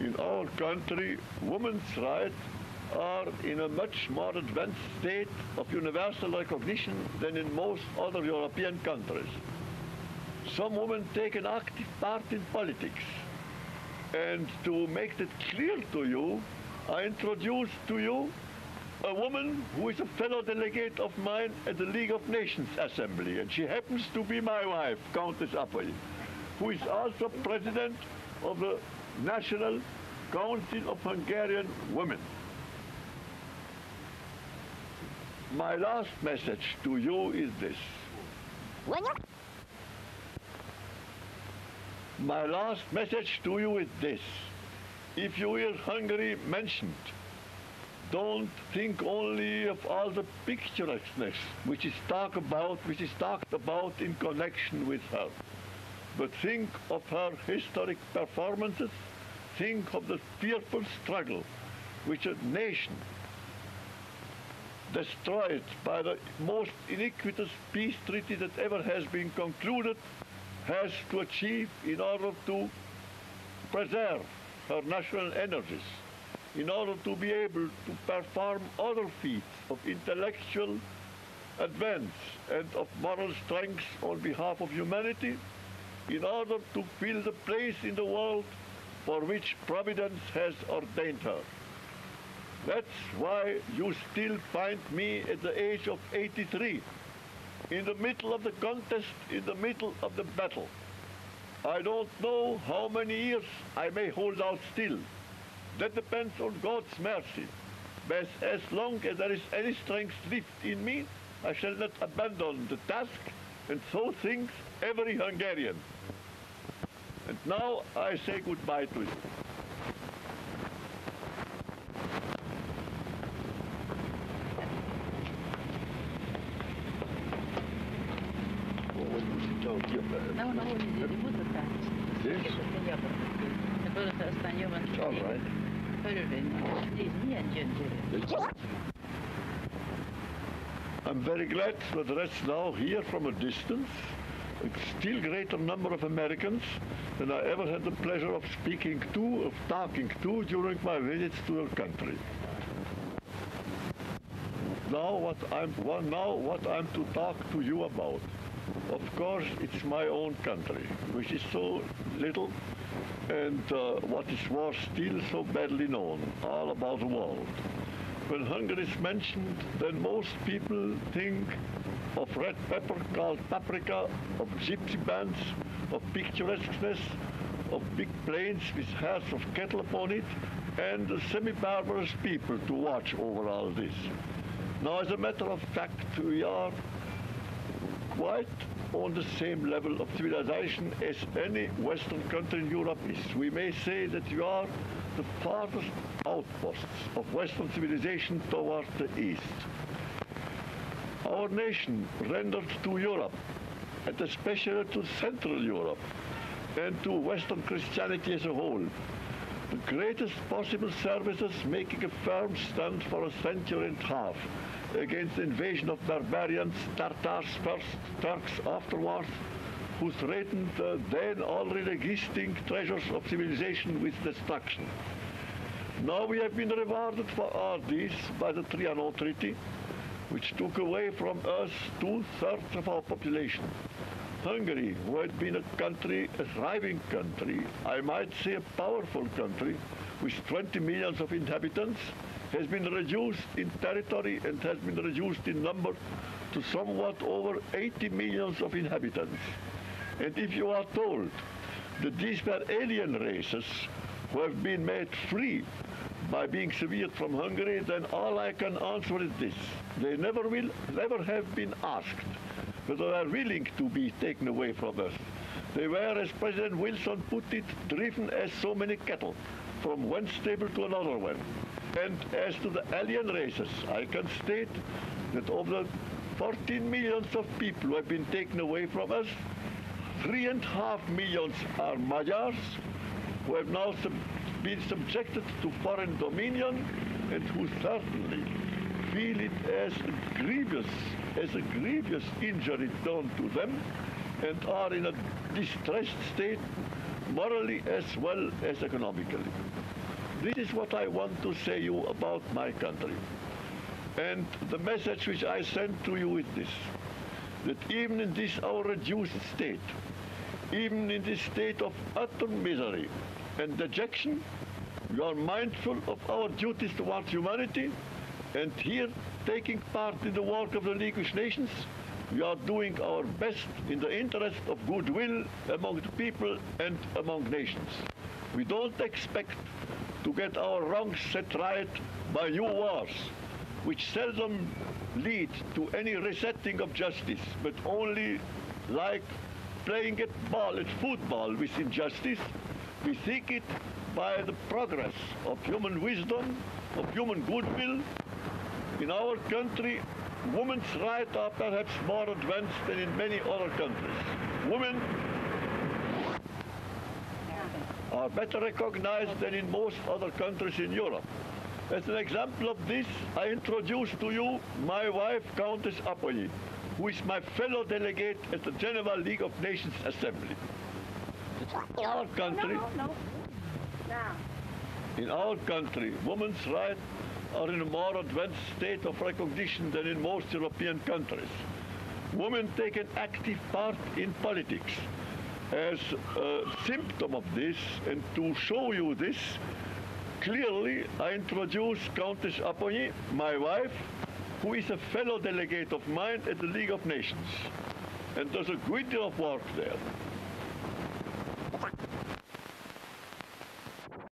in our country, women's rights are in a much more advanced state of universal recognition than in most other European countries. Some women take an active part in politics. And to make that clear to you, I introduce to you a woman who is a fellow delegate of mine at the League of Nations Assembly, and she happens to be my wife, Countess Apponyi, who is also president of the National Council of Hungarian Women. My last message to you is this. My last message to you is this. If you hear Hungary mentioned, don't think only of all the picturesqueness which is talked about in connection with her, but think of her historic performances, think of the fearful struggle which a nation destroyed by the most iniquitous peace treaty that ever has been concluded has to achieve in order to preserve her national energies, in order to be able to perform other feats of intellectual advance and of moral strength on behalf of humanity, in order to fill the place in the world for which Providence has ordained her. That's why you still find me at the age of 83, in the middle of the contest, in the middle of the battle. I don't know how many years I may hold out still. That depends on God's mercy. But as long as there is any strength left in me, I shall not abandon the task, and so thinks every Hungarian. And now I say goodbye to you. Yes? It's all right. I'm very glad to address now here from a distance a still greater number of Americans than I ever had the pleasure of speaking to, of talking to during my visits to your country. Now what I'm to talk to you about. Of course, it's my own country, which is so little, and what is worse, still so badly known, all about the world. When Hungary is mentioned, then most people think of red pepper called paprika, of gypsy bands, of picturesqueness, of big plains with herds of cattle upon it, and semi-barbarous people to watch over all this. Now, as a matter of fact, we are quite on the same level of civilization as any Western country in Europe is. We may say that we are the farthest outposts of Western civilization towards the east. Our nation rendered to Europe, and especially to Central Europe, and to Western Christianity as a whole, the greatest possible services, making a firm stand for a century and a half against the invasion of barbarians, Tartars first, Turks afterwards, who threatened the then already existing treasures of civilization with destruction. Now we have been rewarded for all this by the Trianon Treaty, which took away from us 2/3 of our population. Hungary, who had been a country, a thriving country, I might say a powerful country, with 20 million of inhabitants, has been reduced in territory and has been reduced in number to somewhat over 80 million of inhabitants. And if you are told that these were alien races who have been made free by being severed from Hungary, then all I can answer is this. They never have been asked whether they are willing to be taken away from us. They were, as President Wilson put it, driven as so many cattle from one stable to another one. And as to the alien races, I can state that of the 14 million of people who have been taken away from us, 3.5 million are Magyars, who have now been subjected to foreign dominion and who certainly feel it as a grievous injury done to them, and are in a distressed state morally as well as economically. This is what I want to say you about my country. And the message which I send to you is this, that even in this our reduced state, even in this state of utter misery and dejection, we are mindful of our duties towards humanity, and here, taking part in the work of the League of Nations, we are doing our best in the interest of goodwill among the people and among nations. We don't expect to get our wrongs set right by new wars, which seldom lead to any resetting of justice, but only like playing at football with injustice. We seek it by the progress of human wisdom, of human goodwill. In our country, women's rights are perhaps more advanced than in many other countries. Women are better recognized than in most other countries in Europe. As an example of this, I introduce to you my wife, Countess Apponyi, who is my fellow delegate at the Geneva League of Nations Assembly. In our country, women's rights are in a more advanced state of recognition than in most European countries. Women take an active part in politics. As a symptom of this, and to show you this, clearly I introduce Countess Apponyi, my wife, who is a fellow delegate of mine at the League of Nations, and does a great deal of work there.